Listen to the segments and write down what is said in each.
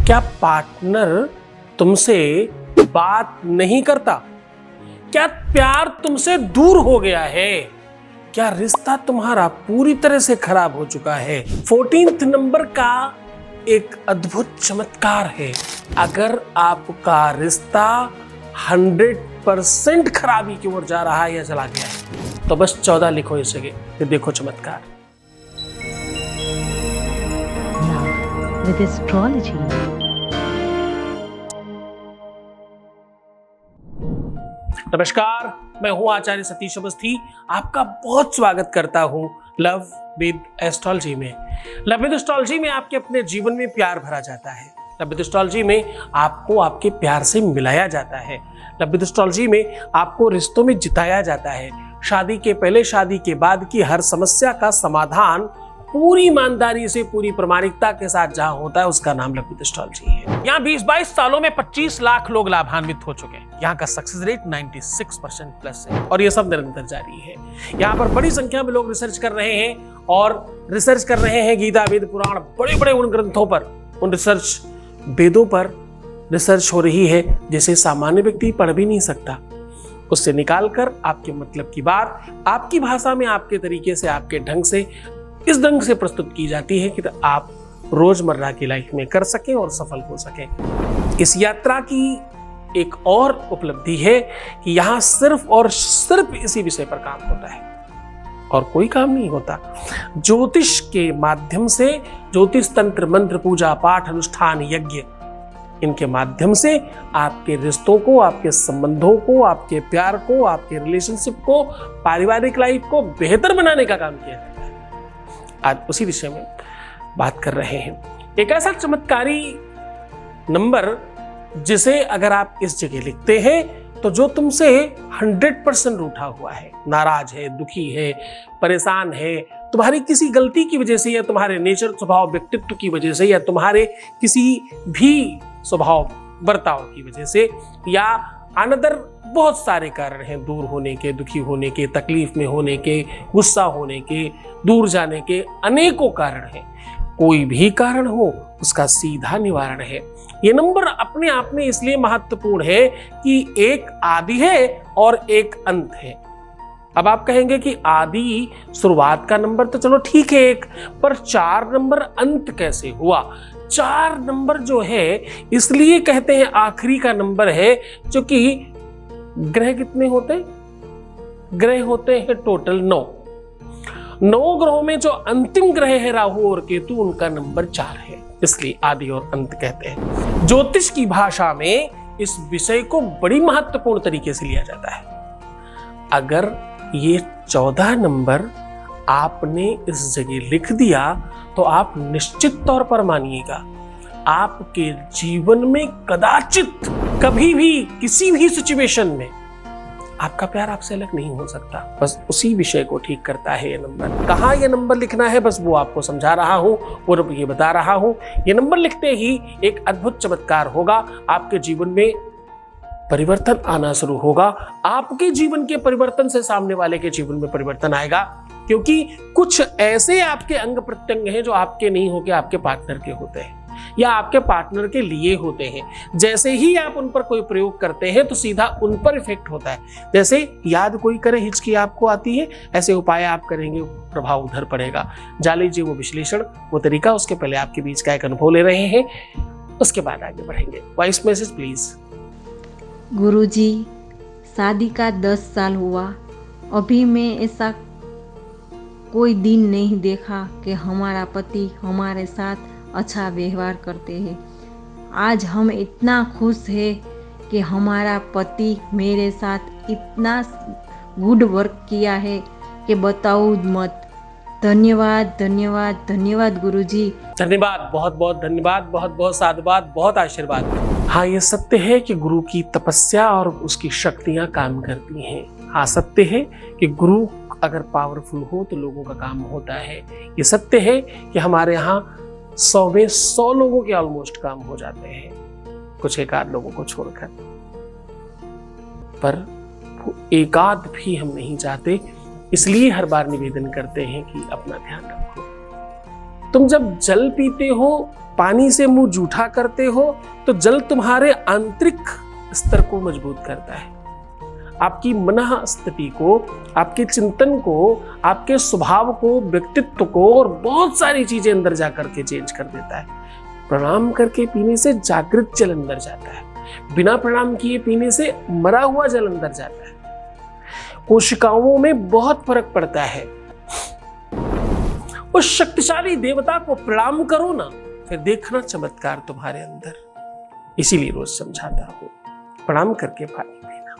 क्या पार्टनर तुमसे बात नहीं करता? क्या प्यार तुमसे दूर हो गया है? क्या रिश्ता तुम्हारा पूरी तरह से खराब हो चुका है? 14th नंबर का एक अद्भुत चमत्कार है। अगर आपका रिश्ता 100% खराबी की ओर जा रहा है या चला गया है तो बस 14 लिखो इस जगह, फिर देखो चमत्कार। With astrology. नमस्कार, मैं हूं आचार्य सतीश अवस्थी। आपका बहुत स्वागत करता हूं लव विद एस्ट्रोलॉजी में। लव विद एस्ट्रोलॉजी में आपके अपने जीवन में प्यार भरा जाता है। लव विद एस्ट्रोलॉजी में आपको आपके प्यार से मिलाया जाता है। लव विद एस्ट्रोलॉजी में आपको रिश्तों में जिताया जाता है। शादी के पहले, शादी के बाद की हर समस्या का समाधान पूरी ईमानदारी से, पूरी प्रामाणिकता के साथ जहां होता है उसका नाम लव विद एस्ट्रोलॉजी है। यहाँ 20-22 सालों में 25 लाख लोग लाभान्वित हो चुके हैं। यहाँ का सक्सेस रेट 96% प्लस है और ये सब निरंतर जारी है। यहाँ पर बड़ी संख्या में लोग रिसर्च कर रहे हैं और रिसर्च कर रहे हैं गीता, वेद, पुराण, बड़े बड़े उन ग्रंथों पर, उन रिसर्च वेदों पर रिसर्च हो रही है जिसे सामान्य व्यक्ति पढ़ भी नहीं सकता। उससे निकालकर आपके मतलब की बात आपकी भाषा में, आपके तरीके से, आपके ढंग से, इस ढंग से प्रस्तुत की जाती है कि आप रोजमर्रा की लाइफ में कर सकें और सफल हो सकें। इस यात्रा की एक और उपलब्धि है कि यहाँ सिर्फ और सिर्फ इसी विषय पर काम होता है और कोई काम नहीं होता। ज्योतिष के माध्यम से, ज्योतिष तंत्र, मंत्र, पूजा पाठ, अनुष्ठान, यज्ञ, इनके माध्यम से आपके रिश्तों को, आपके संबंधों को, आपके प्यार को, आपके रिलेशनशिप को, पारिवारिक लाइफ को बेहतर बनाने का काम किया जाता है। आज उसी विषय में बात कर रहे हैं। एक ऐसा चमत्कारी नंबर जिसे अगर आप इस जगह लिखते हैं तो जो तुमसे 100% रूठा हुआ है, नाराज है, दुखी है, परेशान है, तुम्हारी किसी गलती की वजह से या तुम्हारे नेचर, स्वभाव, व्यक्तित्व की वजह से या तुम्हारे किसी भी स्वभाव, बर्ताव की वजह से या अनदर बहुत सारे कारण हैं दूर होने के, दुखी होने के, तकलीफ में होने के, गुस्सा होने के, दूर जाने के, अनेकों कारण हैं। कोई भी कारण हो उसका सीधा निवारण है। ये नंबर अपने आप में इसलिए महत्वपूर्ण है कि एक आदि है और एक अंत है। अब आप कहेंगे कि आदि शुरुआत का नंबर तो चलो ठीक है एक, पर 4 नंबर अंत कैसे हुआ? 4 नंबर जो है इसलिए कहते हैं आखिरी का नंबर है, जो कि ग्रह कितने होते हैं? ग्रह होते हैं टोटल 9। 9 ग्रहों में जो अंतिम ग्रह है राहु और केतु, उनका नंबर 4 है, इसलिए आदि और अंत कहते हैं। ज्योतिष की भाषा में इस विषय को बड़ी महत्वपूर्ण तरीके से लिया जाता है। अगर ये 14 नंबर आपने इस जगह लिख दिया तो आप निश्चित तौर पर मानिएगा आपके जीवन में कदाचित कभी भी किसी भी सिचुएशन में आपका प्यार आपसे अलग नहीं हो सकता। बस उसी विषय को ठीक करता है ये नंबर। कहाँ ये नंबर लिखना है बस वो आपको समझा रहा हूं और ये बता रहा हूं। ये नंबर लिखते ही एक अद्भुत चमत्कार होगा। आपके जीवन में परिवर्तन आना शुरू होगा। आपके जीवन के परिवर्तन से सामने वाले के जीवन में परिवर्तन आएगा, क्योंकि कुछ ऐसे आपके अंग प्रत्यंग हैं जो आपके नहीं होके आपके पार्टनर के होते हैं या आपके पार्टनर के लिए होते हैं। जैसे ही आप उन पर कोई प्रयोग करते हैं तो सीधा उन पर इफेक्ट होता है। जैसे याद कोई करे, हिचकी आपको आती है, ऐसे उपाय आप करेंगे, प्रभाव उधर पड़ेगा। जान लीजिए वो विश्लेषण, वो तरीका। उसके पहले आपके बीच का एक अनुभव ले रहे हैं, उसके बाद आगे बढ़ेंगे। Voice message please. गुरुजी, शादी का 10 साल हुआ, अभी मैं ऐसा कोई दिन नहीं देखा कि हमारा पति हमारे साथ अच्छा व्यवहार करते हैं। आज हम इतना खुश हैं कि हमारा पति मेरे साथ इतना गुड वर्क किया है कि बताओ मत। धन्यवाद, धन्यवाद, धन्यवाद गुरुजी। धन्यवाद, बहुत बहुत धन्यवाद, बहुत बहुत साधुवाद, बहुत आशीर्वाद। हाँ, ये सत्य है कि गुरु की तपस्या और उसकी शक्तियां काम करती हैं। हाँ, सत्य है कि गुरु अगर पावरफुल हो तो लोगों का काम होता है। ये सत्य है कि हमारे यहाँ 100 में 100 लोगों के ऑलमोस्ट काम हो जाते हैं, कुछ एक आध लोगों को छोड़कर। पर एक आध भी हम नहीं चाहते, इसलिए हर बार निवेदन करते हैं कि अपना ध्यान रखो। तुम जब जल पीते हो, पानी से मुंह जूठा करते हो, तो जल तुम्हारे आंतरिक स्तर को मजबूत करता है, आपकी मनः स्थिति को, आपके चिंतन को, आपके स्वभाव को, व्यक्तित्व को और बहुत सारी चीजें अंदर जाकर के चेंज कर देता है। प्रणाम करके पीने से जागृत जल अंदर जाता है, बिना प्रणाम किए पीने से मरा हुआ जल अंदर जाता है। कोशिकाओं में बहुत फर्क पड़ता है। उस शक्तिशाली देवता को प्रणाम करो ना, फिर देखना चमत्कार तुम्हारे अंदर। इसीलिए रोज समझाता हूं, प्रणाम करके पानी पीना।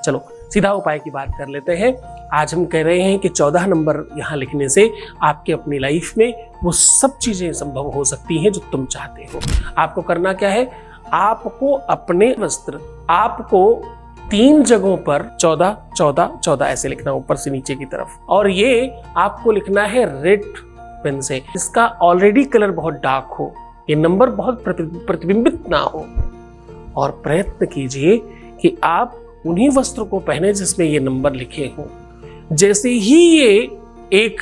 चलो सीधा उपाय की बात कर लेते हैं। आज हम कह रहे हैं कि 14 नंबर यहां लिखने से आपके अपनी लाइफ में वो सब चीजें संभव हो सकती हैं जो तुम चाहते हो। आपको करना क्या है, आपको अपने वस्त्र, आपको 3 जगहों पर 14 14 14 ऐसे लिखना ऊपर से नीचे की तरफ, और ये आपको लिखना है रेड पेन से। इसका ऑलरेडी कलर बहुत डार्क हो, ये नंबर बहुत प्रतिबिंबित ना हो, और प्रयत्न कीजिए कि आप उन्हीं वस्त्रों को पहने जिसमें ये नंबर लिखे हों। जैसे ही ये एक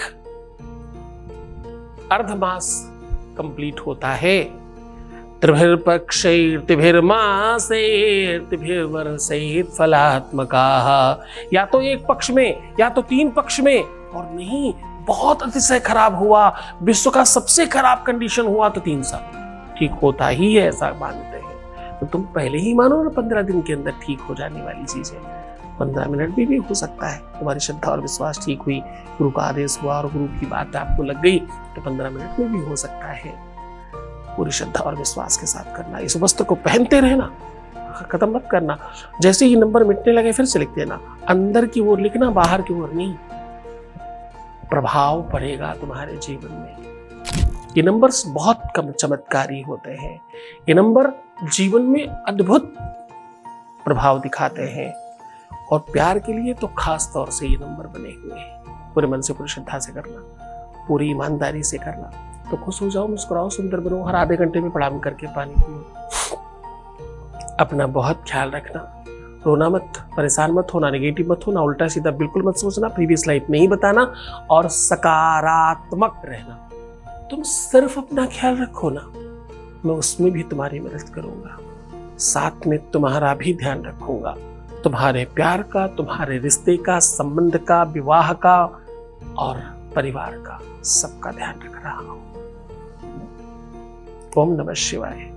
अर्धमास कंप्लीट होता है, त्रिभिर्पक्षैर्तिभिर्मासैर्तिभिर्वर्षैः फलात्मकाः, या तो एक पक्ष में या तो 3 पक्ष में, और नहीं बहुत अतिशय खराब हुआ, विश्व का सबसे खराब कंडीशन हुआ तो 3 साल ठीक होता ही है, ऐसा मानते हैं। तो तुम पहले ही मानो ना 15 दिन के अंदर ठीक हो जाने वाली चीज है। 15 मिनट भी हो सकता है, तुम्हारी श्रद्धा और विश्वास ठीक हुई, गुरु का आदेश हुआ और गुरु की बात आपको लग गई, तो 15 मिनट में भी हो सकता है। पूरी श्रद्धा और विश्वास के साथ करना। इस वस्त्र को पहनते रहना, खत्म मत करना। जैसे ही नंबर मिटने लगे फिर से लिख देना, अंदर की ओर लिखना, बाहर की ओर नहीं। प्रभाव पड़ेगा तुम्हारे जीवन में। ये नंबर्स बहुत कम चमत्कारी होते हैं। ये नंबर जीवन में अद्भुत प्रभाव दिखाते हैं, और प्यार के लिए तो खास तौर से ये नंबर बने हुए हैं। पूरे मन से, पूरी श्रद्धा से करना, पूरी ईमानदारी से करना, तो खुश हो जाओ, मुस्कुराओ, सुंदर बनो। हर आधे घंटे में प्रणाम करके पानी पियो। अपना बहुत ख्याल रखना, रोना मत, परेशान मत होना, नेगेटिव मत होना, उल्टा सीधा बिल्कुल मत सोचना, प्रीवियस लाइफ नहीं बताना, और सकारात्मक रहना। तुम सिर्फ अपना ख्याल रखो ना, मैं उसमें भी तुम्हारी मदद करूंगा, साथ में तुम्हारा भी ध्यान रखूंगा, तुम्हारे प्यार का, तुम्हारे रिश्ते का, संबंध का, विवाह का और परिवार का, सबका ध्यान रख रहा हूं। ओम नमः शिवाय।